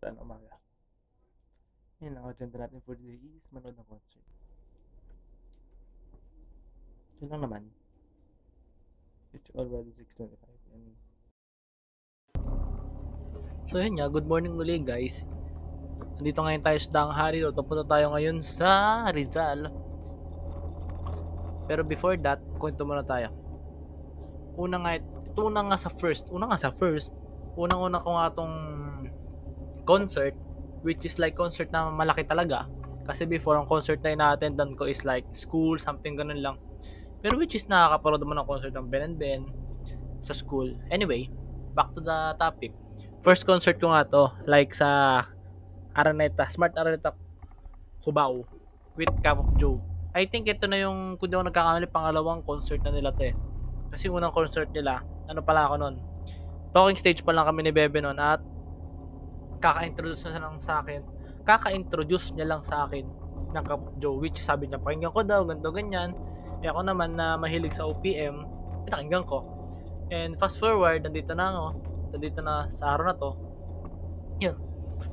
Saan umaga. Yun, ang agenda natin for today is manood ng concert. Yun lang naman. It's already 6:25 and So yun nga, good morning muli guys. Nandito ngayon tayo sa Daang Hari Road. Papunta tayo ngayon sa Rizal. Pero before that, kwento muna tayo. Unang-una sa first. Unang-una ko nga tong concert, which is like concert na malaki talaga. Kasi before, ang concert na ina-attendan ko is like school, something ganun lang. Pero which is nakakaparoon naman ng concert ng Ben and Ben sa school. Anyway, back to the topic. First concert ko nga to, like sa Smart Araneta Cubao with Cup of Joe. I think ito na yung, kung di ako nagkakamali, pangalawang concert na nila to eh. Kasi unang concert nila, ano pala ako nun, talking stage pa lang kami ni Bebe nun at kaka-introduce niya lang sa akin ng Cup of Joe, which sabi niya, pakinggan ko daw, ganito ganyan. Eh ako naman na mahilig sa OPM, pinakinggan ko. And fast forward, nandito na sa araw na to. Yun,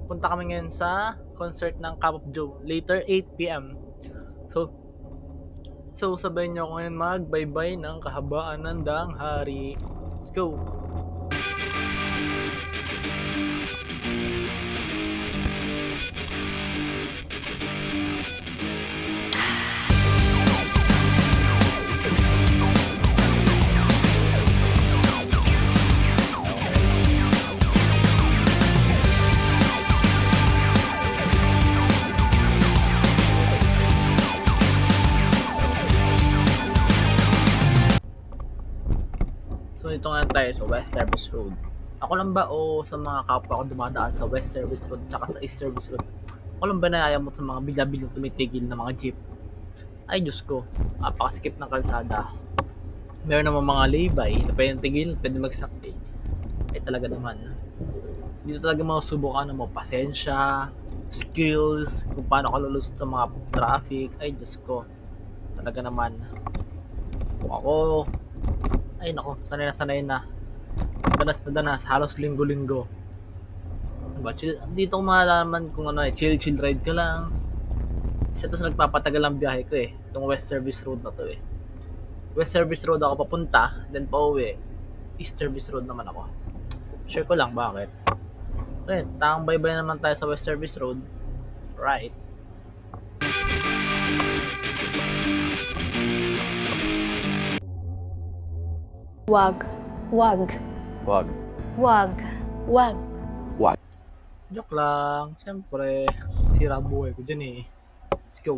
punta kami ngayon sa concert ng Cup of Joe, later 8 p.m. So sabay niyo ako ngayon magbaybay ng kahabaan ng Daang Hari. Let's go! So ito nga tayo sa West Service Road. Ako lang ba o sa mga kapwa ko dumadaan sa West Service Road at saka sa East Service Road? Ako lang ba nayayamot sa mga bigla-biglang tumitigil na mga jeep? Ay Diyos ko, napakasikip ng kalsada. Meron naman mga laybay na pwedeng tigil, pwedeng magsakti. Ay talaga naman. Dito talaga masusubukan ng mga pasensya, skills, kung paano ka lulusot sa mga traffic. Ay Diyos ko, talaga naman. Kung ako, ay nako, sanay na. Danas, halos linggo-linggo. Diba? Dito ko malalaman kung ano chill ride ka lang. Isa to sa nagpapatagal ang biyahe ko eh. Itong West Service Road na to eh. West Service Road ako papunta, then pauwi. East Service Road naman ako. Share ko lang bakit. Okay, takang baybay naman tayo sa West Service Road. Right. Wag. Wag. Wag. Wag. Wag. Joke lang. Siyempre, sira buhay ko dyan eh. Let's go.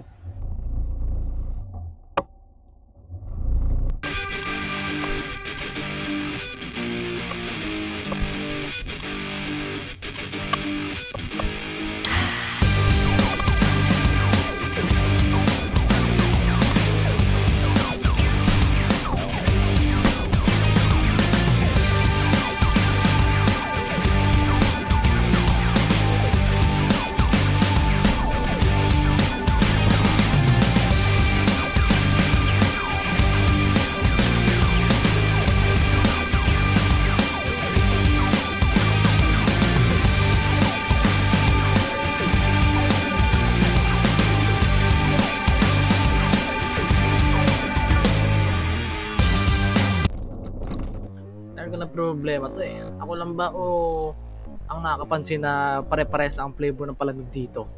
Meron ko na problema to eh. Ako lang ba o ang nakakapansin na pare-pares lang ang flavor ng palamig dito?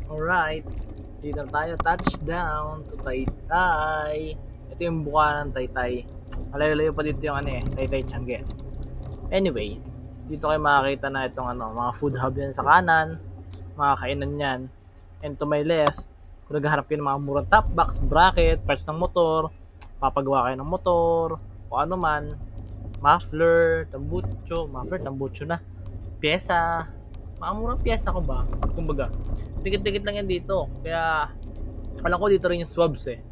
Alright, dito na tayo, touchdown to Taytay. Ito yung buka ng Taytay. Malayo-layo pa dito yung Taytay Tiangge. Anyway, dito kayo makakita na itong mga food hub yan sa kanan, mga kainan yan. And to my left, kung naghaharap kayo ng mga murang top box, bracket, parts ng motor, papagawa kayo ng motor, o ano man, muffler, tambucho na, pyesa, mga murang pyesa ko ba? Kumbaga, dikit-dikit lang yan dito. Kaya, alam ko dito rin yung swabs eh.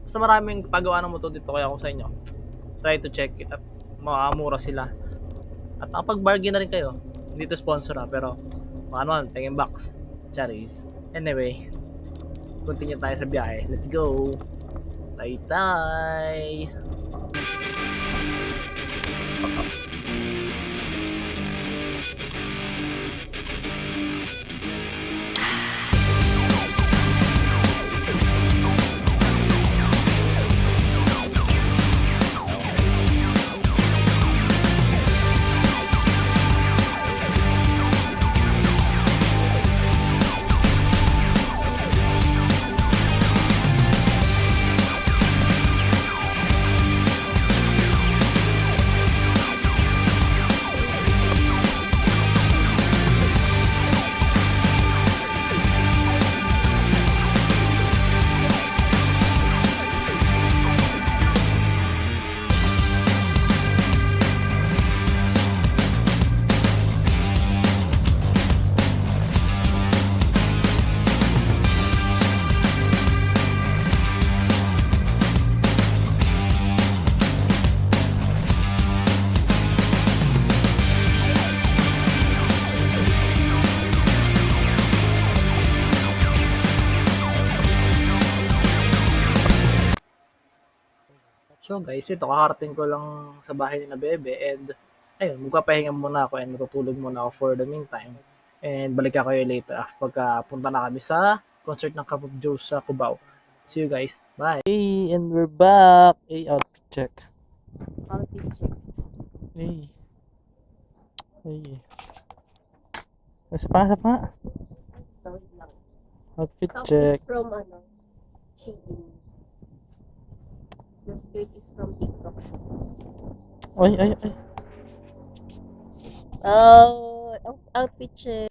Basta maraming pagawa ng motor dito, kaya kung sa inyo, try to check it at makamura sila. At nakapag-bargain na rin kayo. Hindi to sponsor pero tingin box, cherries. Anyway, continue tayo sa biyahe. Let's go! Taytay! So guys, ito kakarating ko lang sa bahay ni na Bebe and ayun, magpapahinga muna ako and matutulog muna ako for the meantime. And balik ako kayo later after pagka punta na kami sa concert ng Cup of Joe sa Cubao. See you guys. Bye! Hey, and we're back. Hey, outfit check. Outfit check. Hey. Hey. Isa pa. Wait lang. Outfit Top check. is from Shein. The skirt is from TikTok. Ay. Oh, outfit check.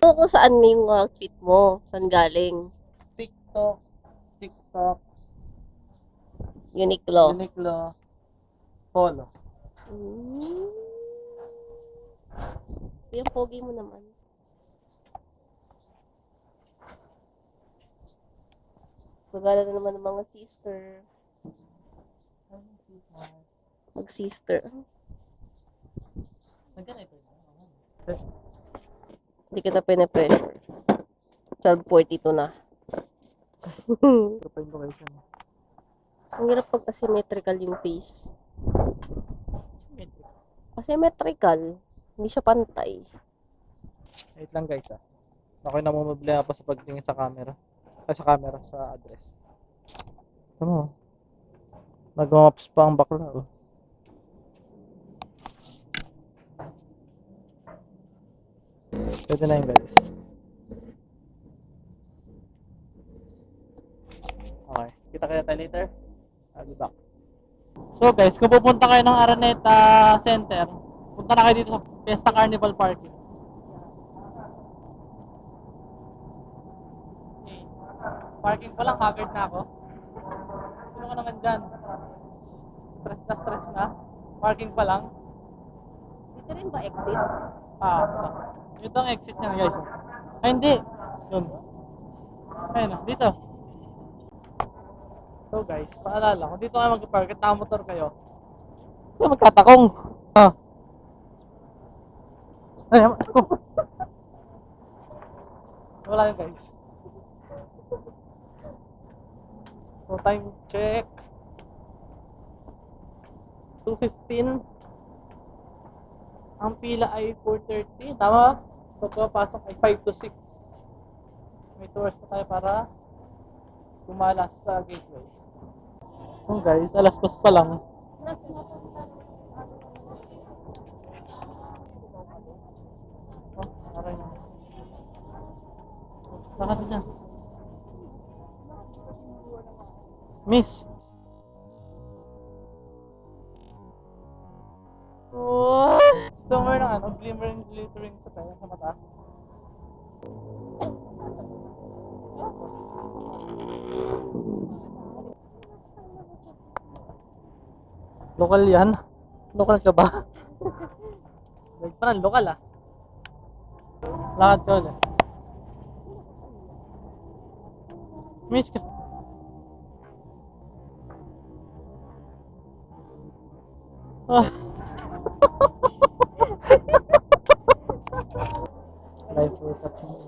Ano kung saan mo yung outfit mo? Saan galing? TikTok. Uniqlo. Uniqlo. Polo. Mm. Yung pogi mo naman. Pagala na naman ng mga sister. Mag-sister. Hindi kita pinapressure. 12:42 na. Ito pa yung location. Ang hirap pag asymmetrical yung face. Asymmetrical. Hindi siya pantay. Wait lang guys ah. Ako'y namumubli pa sa pagtingin sa camera. Sa camera, sa address. Ano? Nag-maps pa ang bakla oh. Pwede na yun guys. Okay. Kita tayo later. I'll be back. So guys, kung pupunta kayo ng Araneta Center, punta na kayo dito sa Fiesta Carnival Parking. Okay. Parking pa lang, haggard na ako. Sino ka naman dyan? Stress na. Parking pa lang. Dito rin ba exit? Ito ang exit niya guys. Ay hindi. Yun. Ayun na, dito. So guys, paalala, kung dito kayo mag-park at nakamotor kayo, kayo magtatakong. Ay, ako. Wala yun guys. So time check. 2:15. Ang pila ay 4:30. Tama? Pagpapasok ay 5 to 6. May 2 hours pa tayo para pumalas sa gateway. Oh guys, alas 2 pa lang. Oh, aray na. Bakit niya? Miss! What? Gusto mo ng ano, glittering sa tayo, sa mata? Lokal yan? Lokal ka ba? Parang lokal ah. Lakad ka ulit. Miss ka. Ah. Life work at me.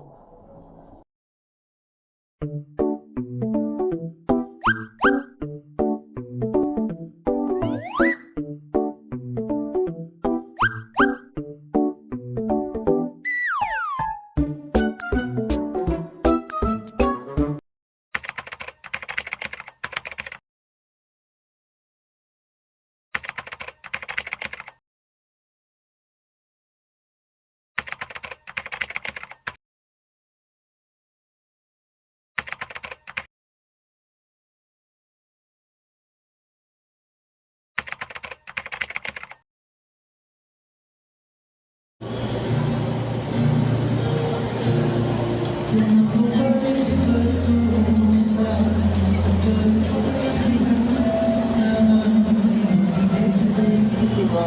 Diba?